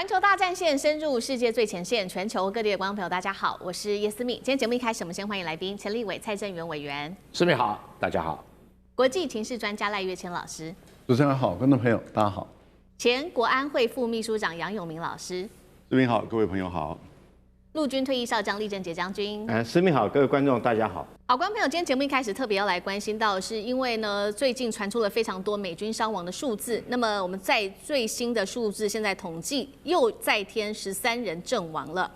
环球大战线深入世界最前线，全球各地的观众朋友，大家好，我是叶思密。今天节目一开始，我们先欢迎来宾钱立伟、蔡正元委员。思密好，大家好。国际情势专家赖岳谦老师。主持人好，观众朋友大家好。前国安会副秘书长杨永明老师。思密好，各位朋友好。陆军退役少将厉正杰将军。思密好，各位观众大家好。好，观众朋友，今天节目一开始特别要来关心到的是，因为呢，最近传出了非常多美军伤亡的数字。那么我们在最新的数字，现在统计又再添13人阵亡了。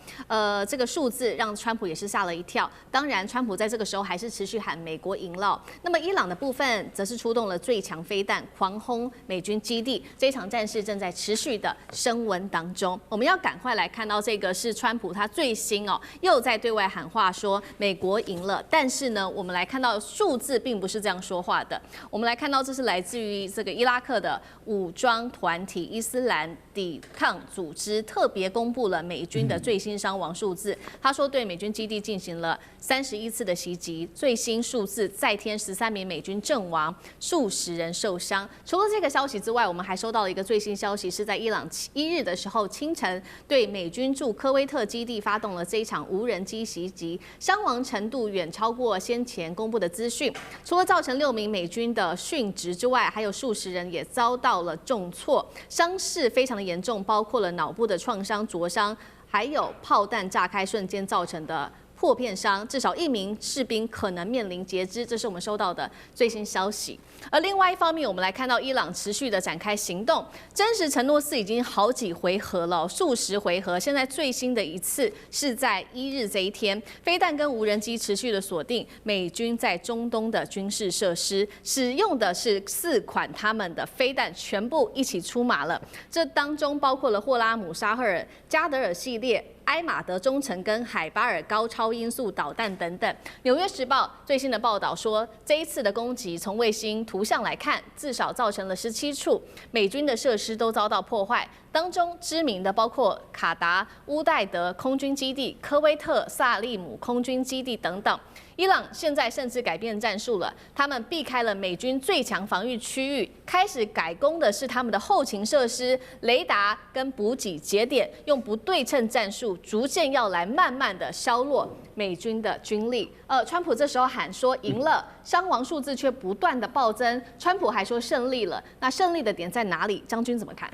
这个数字让川普也是吓了一跳。当然，川普在这个时候还是持续喊美国赢了。那么伊朗的部分则是出动了最强飞弹，狂轰美军基地。这场战事正在持续的升温当中。我们要赶快来看到这个是川普他最新又在对外喊话说美国赢了，但是呢，我们来看到数字并不是这样说话的。我们来看到这是来自于这个伊拉克的武装团体伊斯兰抵抗组织特别公布了美军的最新伤亡数字。他说对美军基地进行了31次的袭击，最新数字再添13名美军阵亡，数十人受伤。除了这个消息之外，我们还收到了一个最新消息，是在伊朗1日的时候清晨对美军驻科威特基地发动了这一场无人机袭击，伤亡程度远超过先前公布的资讯。除了造成6名美军的殉职之外，还有数十人也遭到了重挫，伤势非常的严重，包括了脑部的创伤、灼伤，还有炮弹炸开瞬间造成的破片伤，至少1名士兵可能面临截肢，这是我们收到的最新消息。而另外一方面，我们来看到伊朗持续的展开行动，真实承诺4已经好几回合了，数十回合。现在最新的一次是在1日这一天，飞弹跟无人机持续的锁定美军在中东的军事设施，使用的是4款他们的飞弹，全部一起出马了。这当中包括了霍拉姆沙赫尔、加德尔系列、埃马德中程跟海巴尔高超音速导弹等等。纽约时报最新的报道说，这一次的攻击从卫星图像来看，至少造成了17处美军的设施都遭到破坏，当中知名的包括卡达、乌代德空军基地、科威特萨利姆空军基地等等。伊朗现在甚至改变战术了，他们避开了美军最强防御区域，开始改攻的是他们的后勤设施、雷达跟补给节点，用不对称战术，逐渐要来慢慢的削弱美军的军力。川普这时候喊说赢了，伤亡数字却不断的暴增，川普还说胜利了，那胜利的点在哪里？将军怎么看？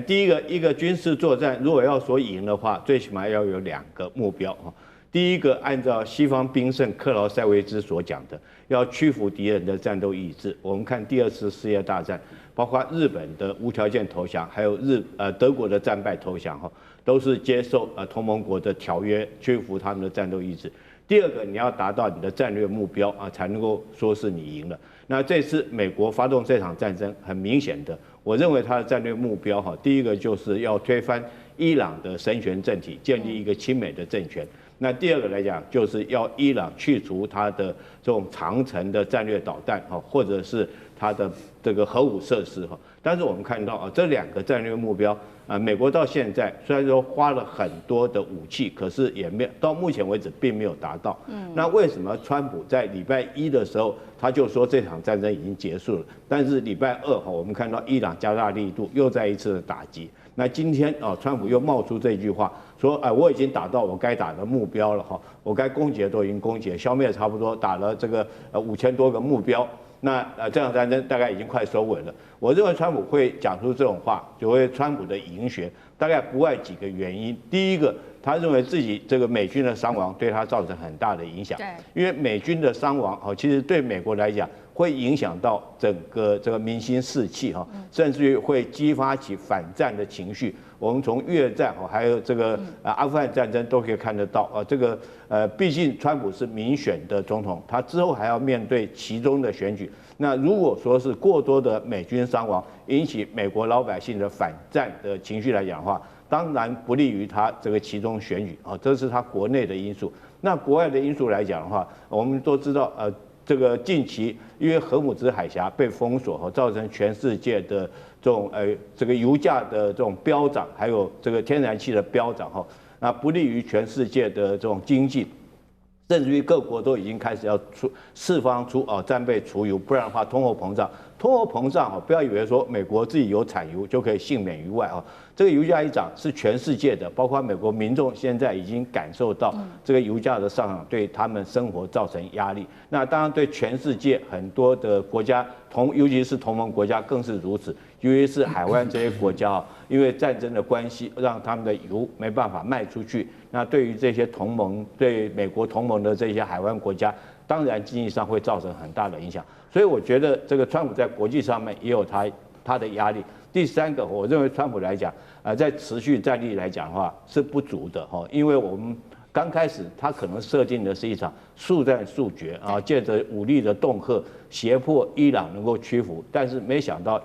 第一个军事作战，如果要说赢的话，最起码要有2个目标。第一个，按照西方兵圣克劳塞维兹所讲的，要屈服敌人的战斗意志。我们看第2次世界大战，包括日本的无条件投降，还有德国的战败投降，都是接受同盟国的条约，屈服他们的战斗意志。第二个，你要达到你的战略目标才能够说是你赢了。那这次美国发动这场战争，很明显的，我认为它的战略目标第一个就是要推翻伊朗的神权政体，建立一个亲美的政权。那第二个来讲，就是要伊朗去除它的这种长程的战略导弹或者是它的这个核武设施但是我们看到这2个战略目标美国到现在虽然说花了很多的武器，可是也没有到目前为止并没有达到。那为什么川普在礼拜1的时候他就说这场战争已经结束了，但是礼拜2我们看到伊朗加大力度，又再一次的打击。那今天川普又冒出这句话，说我已经打到我该打的目标了我该攻击的都已经攻击了，消灭差不多打了这个5000多个目标。那这场战争大概已经快收尾了。我认为川普会讲出这种话，就会川普的赢学，大概不外几个原因。第一个，他认为自己这个美军的伤亡对他造成很大的影响，因为美军的伤亡其实对美国来讲会影响到整个这个民心士气甚至于会激发起反战的情绪。我们从越战还有这个阿富汗战争都可以看得到这个毕竟川普是民选的总统，他之后还要面对其中的选举。那如果说是过多的美军伤亡引起美国老百姓的反战的情绪来讲的话，当然不利于他这个其中选举这是他国内的因素。那国外的因素来讲的话，我们都知道这个近期因为荷姆兹海峡被封锁造成全世界的这种这个油价的这种飙涨，还有这个天然气的飙涨那不利于全世界的这种经济。甚至于各国都已经开始要释放出战备储油，不然的话通货膨胀。通货膨胀不要以为说美国自己有产油就可以幸免于外这个油价一涨是全世界的，包括美国民众现在已经感受到这个油价的上涨对他们生活造成压力。那当然对全世界很多的国家尤其是同盟国家更是如此，尤其是海湾这些国家因为战争的关系，让他们的油没办法卖出去。那对于这些同盟对美国同盟的这些海湾国家，当然经济上会造成很大的影响。所以我觉得这个川普在国际上面也有他的压力。第三个，我认为川普来讲，在持续战力来讲的话是不足的因为我们刚开始他可能设定的是一场速战速决借着武力的恫吓胁迫伊朗能够屈服，但是没想到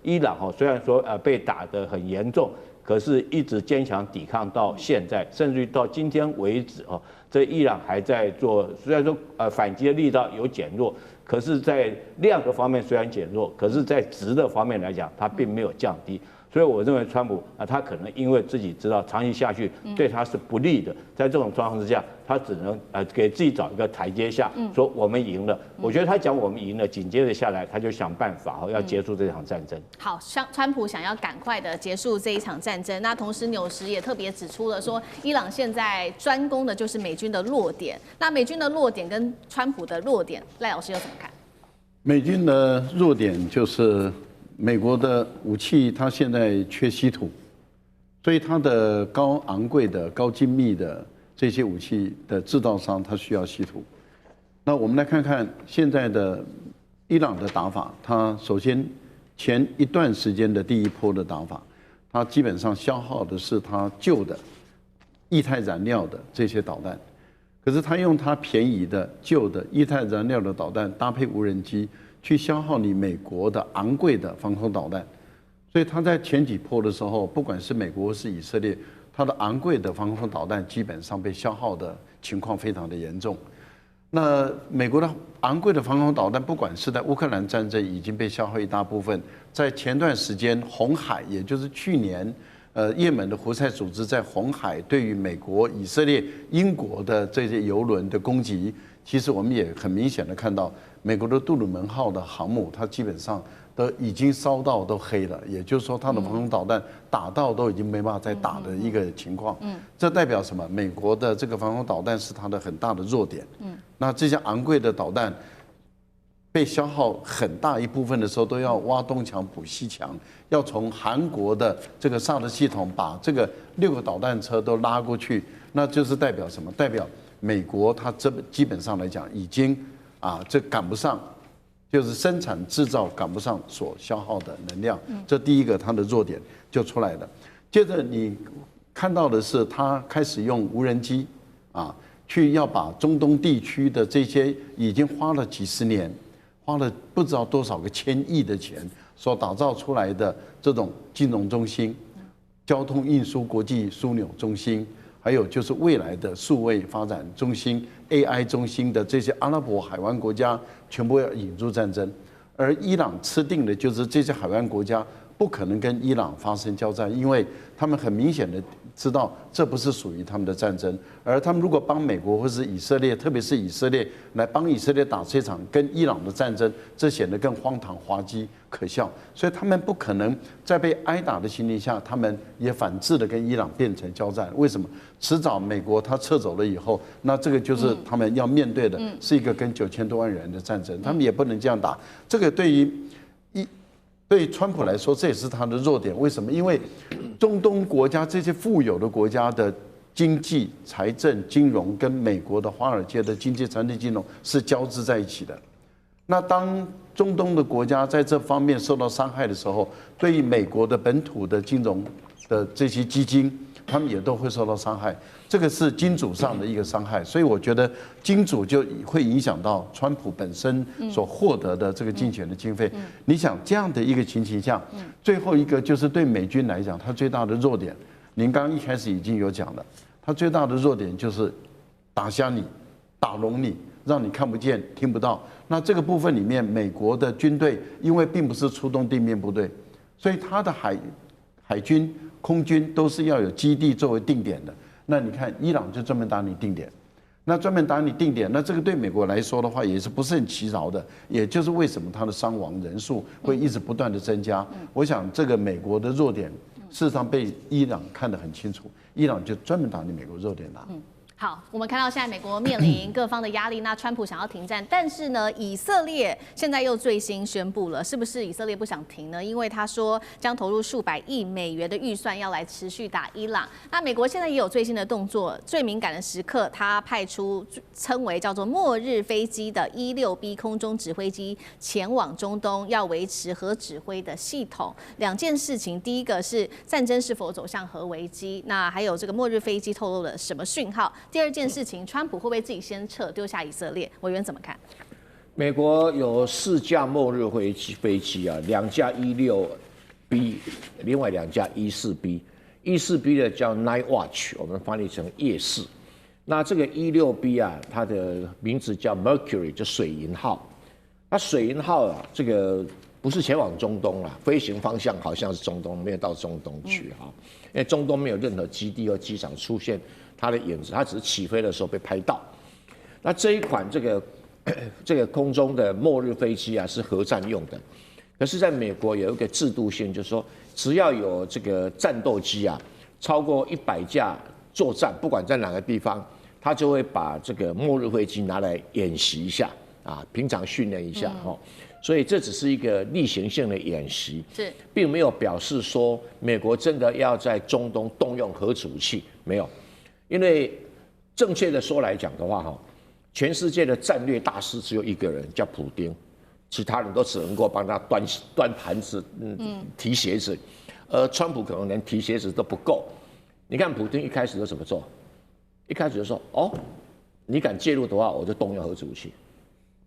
伊朗虽然说被打得很严重，可是一直坚强抵抗到现在，甚至于到今天为止这伊朗还在做，虽然说反击的力道有减弱，可是在量的方面虽然减弱，可是在质的方面来讲，它并没有降低。所以我认为川普他可能因为自己知道长期下去对他是不利的，在这种状况之下，他只能给自己找一个台阶下，说我们赢了。我觉得他讲我们赢了，紧接着下来他就想办法要结束这场战争。好，川普想要赶快的结束这一场战争，那同时纽时也特别指出了说，伊朗现在专攻的就是美军的弱点。那美军的弱点跟川普的弱点，赖老师又怎么看？美军的弱点就是美国的武器，它现在缺稀土，所以它的高昂贵的、高精密的这些武器的制造商，它需要稀土。那我们来看看现在的伊朗的打法，它首先前一段时间的第一波的打法，它基本上消耗的是它旧的液态燃料的这些导弹，可是它用它便宜的旧的液态燃料的导弹搭配无人机，去消耗你美国的昂贵的防空导弹。所以它在前几波的时候，不管是美国或是以色列，它的昂贵的防空导弹基本上被消耗的情况非常的严重。那美国的昂贵的防空导弹，不管是在乌克兰战争已经被消耗一大部分，在前段时间红海，也就是去年，也门的胡塞组织在红海对于美国、以色列、英国的这些油轮的攻击，其实我们也很明显的看到，美国的杜鲁门号的航母，它基本上都已经烧到都黑了，也就是说，它的防空导弹打到都已经没办法再打的一个情况。这代表什么？美国的这个防空导弹是它的很大的弱点。那这些昂贵的导弹被消耗很大一部分的时候，都要挖东墙补西墙，要从韩国的这个萨德系统把这个6个导弹车都拉过去，那就是代表什么？代表美国它基本上来讲已经这赶不上，就是生产制造赶不上所消耗的能量。这第一个它的弱点就出来了。接着你看到的是，它开始用无人机去要把中东地区的这些已经花了几十年，花了不知道多少个1000亿的钱所打造出来的这种金融中心、交通运输国际枢纽中心，还有就是未来的数位发展中心、AI 中心的这些阿拉伯海湾国家，全部要引入战争。而伊朗吃定的就是这些海湾国家不可能跟伊朗发生交战，因为他们很明显的知道这不是属于他们的战争，而他们如果帮美国或是以色列，特别是以色列来帮以色列打这场跟伊朗的战争，这显得更荒唐、滑稽、可笑。所以他们不可能在被挨打的情形下，他们也反制的跟伊朗变成交战。为什么？迟早美国他撤走了以后，那这个就是他们要面对的是一个跟9000多万人的战争，他们也不能这样打。这个对于川普来说，这也是他的弱点。为什么？因为中东国家这些富有的国家的经济、财政、金融跟美国的华尔街的经济、财政、金融是交织在一起的。那当中东的国家在这方面受到伤害的时候，对于美国的本土的金融的这些基金，他们也都会受到伤害。这个是金主上的一个伤害，所以我觉得金主就会影响到川普本身所获得的这个竞选的经费。你想这样的一个情形下，最后一个就是对美军来讲，它最大的弱点，您刚刚一开始已经有讲了，它最大的弱点就是打瞎你、打聋你，让你看不见、听不到。那这个部分里面，美国的军队因为并不是出动地面部队，所以它的海军、空军都是要有基地作为定点的。那你看，伊朗就专门打你定点，那专门打你定点，那这个对美国来说的话，也是不胜其扰的。也就是为什么它的伤亡人数会一直不断的增加。我想这个美国的弱点，事实上被伊朗看得很清楚，伊朗就专门打你美国弱点打。好，我们看到现在美国面临各方的压力，那川普想要停战，但是呢，以色列现在又最新宣布了，是不是以色列不想停呢？因为他说将投入数百亿美元的预算要来持续打伊朗。那美国现在也有最新的动作，最敏感的时刻，他派出称为叫做末日飞机的16B 空中指挥机前往中东，要维持核指挥的系统。两件事情，第一个是战争是否走向核危机，那还有这个末日飞机透露了什么讯号？第二件事情，川普会不会自己先撤，丢下以色列？委员怎么看？美国有4架末日飞机啊，2架16B，另外2架14B。14B 的叫 Night Watch， 我们翻译成夜视。那这个16B 啊，它的名字叫 Mercury， 就水银号。那水银号啊，这个不是前往中东啦，飞行方向好像是中东，没有到中东去哈，因为中东没有任何基地或机场出现它的影子，它只是起飞的时候被拍到。那这一款这个空中的末日飞机啊，是核战用的。可是在美国有一个制度性，就是说只要有这个战斗机啊，超过100架作战，不管在哪个地方，他就会把这个末日飞机拿来演习一下啊，平常训练一下哈。所以这只是一个例行性的演习，并没有表示说美国真的要在中东动用核子武器，没有。因为正确的说来讲的话，哈，全世界的战略大师只有一个人，叫普丁，其他人都只能够帮他端盘子、提鞋子，而川普可能连提鞋子都不够。你看普丁一开始就怎么做？一开始就说：“哦，你敢介入的话，我就动用核子武器。”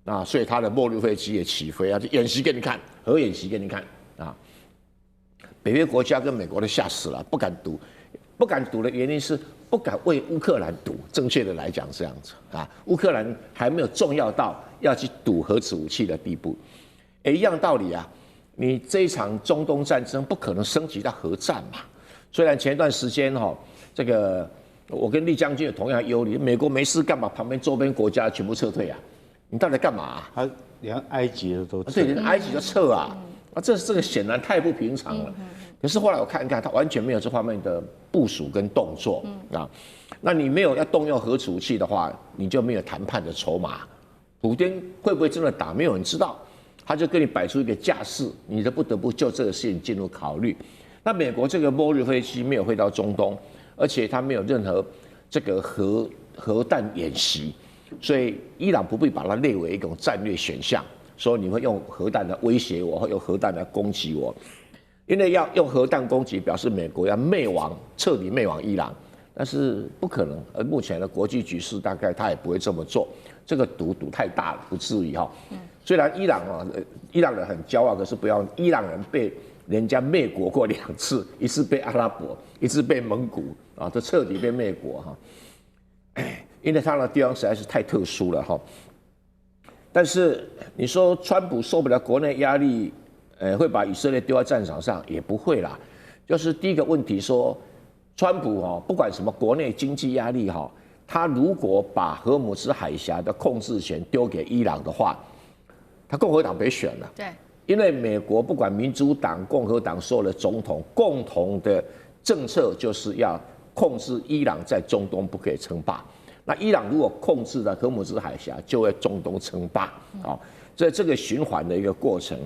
啊，所以他的末日飞机也起飞啊，就演习给你看，核演习给你看啊。北约国家跟美国都吓死了，不敢赌。不敢赌的原因是不敢为乌克兰赌，正确的来讲是这样子啊。乌克兰还没有重要到要去赌核子武器的地步，一样道理啊。你这一场中东战争不可能升级到核战嘛。虽然前段时间这个我跟厉将军有同样忧虑，美国没事干嘛？旁边周边国家全部撤退啊？你到底干嘛啊？他连埃及的都撤，对，连埃及都撤啊！这个显然太不平常了。可是后来我看一看，他完全没有这方面的部署跟动作啊。那你没有要动用核子武器的话，你就没有谈判的筹码。普丁会不会真的打，没有人知道。他就跟你摆出一个架势，你就不得不就这个事情进入考虑。那美国这个末日飞机没有飞到中东，而且它没有任何这个核弹演习，所以伊朗不必把它列为一种战略选项，说你会用核弹来威胁我，或用核弹来攻击我。因为要用核弹攻击，表示美国要彻底灭亡伊朗，但是不可能。而目前的国际局势，大概他也不会这么做。这个赌太大了，不至于哈。虽然伊朗人很骄傲，可是不要伊朗人被人家灭国过2次，一次被阿拉伯，一次被蒙古啊，这彻底被灭国哈。因为他的地方实在是太特殊了哈。但是你说川普受不了国内压力？会把以色列丢在战场上也不会啦，就是第一个问题说，川普不管什么国内经济压力他如果把荷姆斯海峡的控制权丢给伊朗的话，他共和党别选了。对，因为美国不管民主党、共和党所有的总统共同的政策就是要控制伊朗在中东不可以称霸。那伊朗如果控制了荷姆斯海峡，就会中东称霸这个循环的一个过程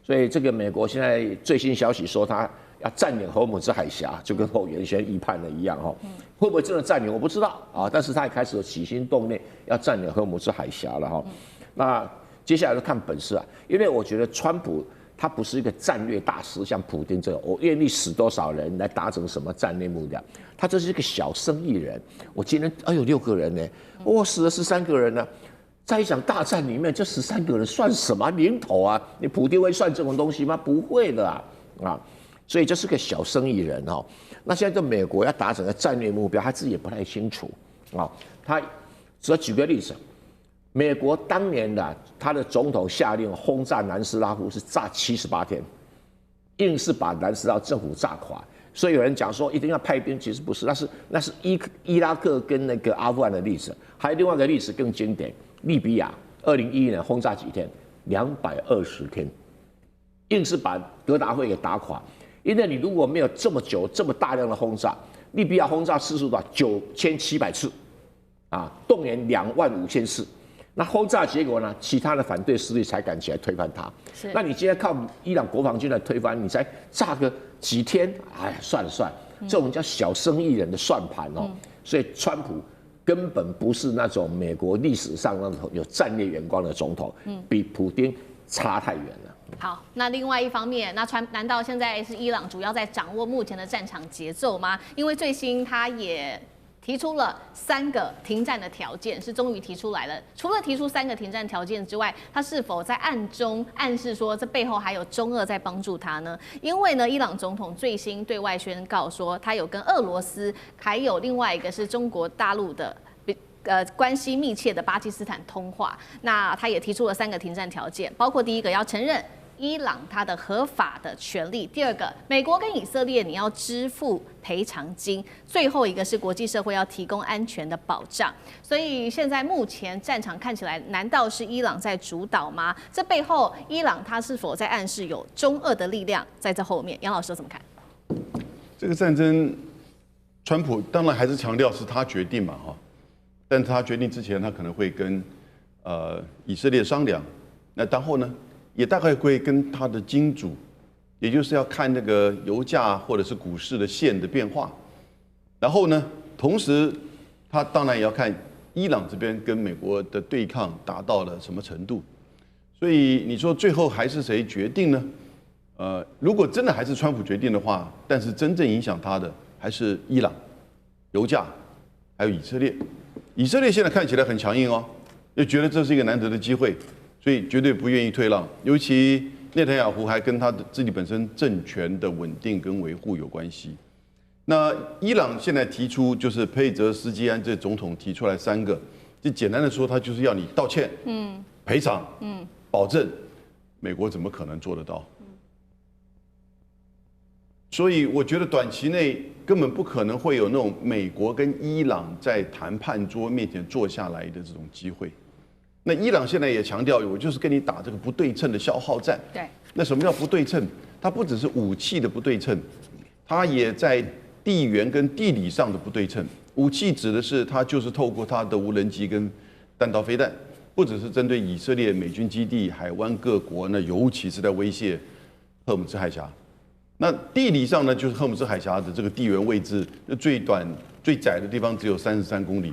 所以这个美国现在最新消息说，他要占领荷姆斯海峡，就跟后原先预判的一样会不会真的占领我不知道但是他也开始起心动念要占领荷姆斯海峡了那接下来就看本事啊，因为我觉得川普他不是一个战略大师，像普丁这种，我愿意死多少人来达成什么战略目标，他这是一个小生意人。我今天6个人呢，死了13个人呢。在一场大战里面，这13个人算什么零头啊？你普丁会算这种东西吗？不会的所以这是个小生意人那现在在美国要达成的战略目标，他自己也不太清楚他只要举个例子，美国当年他的总统下令轰炸南斯拉夫是炸78天，硬是把南斯拉夫政府炸垮。所以有人讲说一定要派兵，其实不是，那是伊拉克跟那个阿富汗的历史，还有另外一个历史更经典，利比亚2011年轰炸几天，220天，硬是把格达费给打垮。因为你如果没有这么久、这么大量的轰炸，利比亚轰炸次数多少？9700次，动员25000次。那轰炸结果呢？其他的反对势力才敢起来推翻他。那你今天靠伊朗国防军来推翻，你才炸个几天？哎，算了，这种叫小生意人的算盘哦。所以川普根本不是那种美国历史上那种有战略眼光的总统，比普丁差太远了。好，那另外一方面，难道现在是伊朗主要在掌握目前的战场节奏吗？因为最新他也提出了3个停战的条件，是终于提出来了。除了提出3个停战条件之外，他是否在暗中暗示说这背后还有中俄在帮助他呢？因为呢，伊朗总统最新对外宣告说，他有跟俄罗斯，还有另外一个是中国大陆的。关系密切的巴基斯坦通话，那他也提出了3个停战条件，包括第一个要承认伊朗它的合法的权利，第2个美国跟以色列你要支付赔偿金，最后一个是国际社会要提供安全的保障。所以现在目前战场看起来，难道是伊朗在主导吗？这背后伊朗它是否在暗示有中俄的力量在这后面？杨老师怎么看？这个战争，川普当然还是强调是他决定嘛，哈。但是他决定之前，他可能会跟以色列商量。那然后呢，也大概会跟他的金主，也就是要看那个油价或者是股市的线的变化。然后呢，同时他当然也要看伊朗这边跟美国的对抗达到了什么程度。所以你说最后还是谁决定呢？如果真的还是川普决定的话，但是真正影响他的还是伊朗、油价，还有以色列。以色列现在看起来很强硬哦，又觉得这是一个难得的机会，所以绝对不愿意退让。尤其内塔尼亚胡还跟他的自己本身政权的稳定跟维护有关系。那伊朗现在提出就是佩泽斯基安这总统提出来3个，就简单的说，他就是要你道歉，赔偿，保证。美国怎么可能做得到？所以我觉得短期内根本不可能会有那种美国跟伊朗在谈判桌面前坐下来的这种机会。那伊朗现在也强调，我就是跟你打这个不对称的消耗战。对。那什么叫不对称？它不只是武器的不对称，它也在地缘跟地理上的不对称。武器指的是它就是透过它的无人机跟弹道飞弹，不只是针对以色列美军基地、海湾各国，那尤其是在威胁荷尔木兹海峡。那地理上呢，就是荷尔木兹海峡的这个地缘位置，最短最窄的地方只有33公里，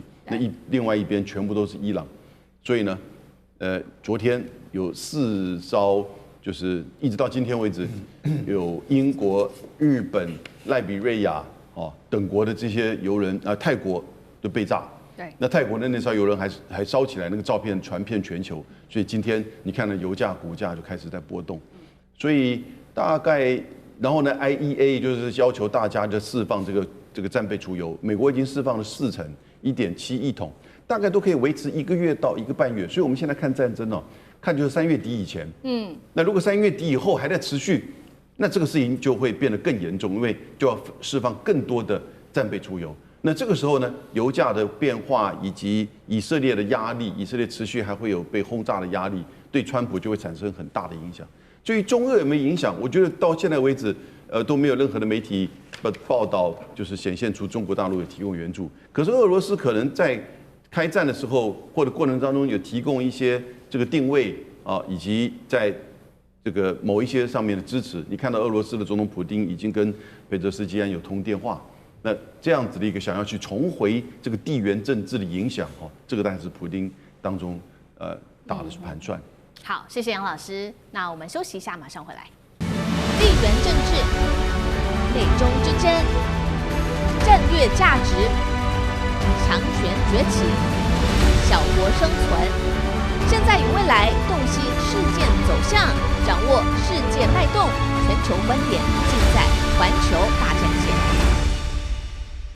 另外一边全部都是伊朗，所以呢，昨天有4艘，就是一直到今天为止，有英国、日本、赖比瑞亚等国的这些油人泰国都被炸。对，那泰国的那艘油轮还烧起来，那个照片传遍全球，所以今天你看到油价、股价就开始在波动，所以大概。然后呢 ，IEA 就是要求大家就释放这个战备储油，美国已经释放了4成，1.7亿桶，大概都可以维持1个月到1个半月。所以我们现在看战争哦，看就是3月底以前，那如果3月底以后还在持续，那这个事情就会变得更严重，因为就要释放更多的战备储油。那这个时候呢，油价的变化以及以色列的压力，以色列持续还会有被轰炸的压力，对川普就会产生很大的影响。至于中俄有没有影响，我觉得到现在为止，都没有任何的媒体报道，就是显现出中国大陆有提供援助。可是俄罗斯可能在开战的时候或者过程当中有提供一些这个定位啊，以及在这个某一些上面的支持。你看到俄罗斯的总统普丁已经跟佩泽斯基安有通电话，那这样子的一个想要去重回这个地缘政治的影响，这个当然是普丁当中打的盘算。好，谢谢杨老师。那我们休息一下，马上回来。地缘政治、美中之争、战略价值、强权崛起、小国生存，现在与未来洞悉事件走向，掌握世界脉动，全球观点尽在环球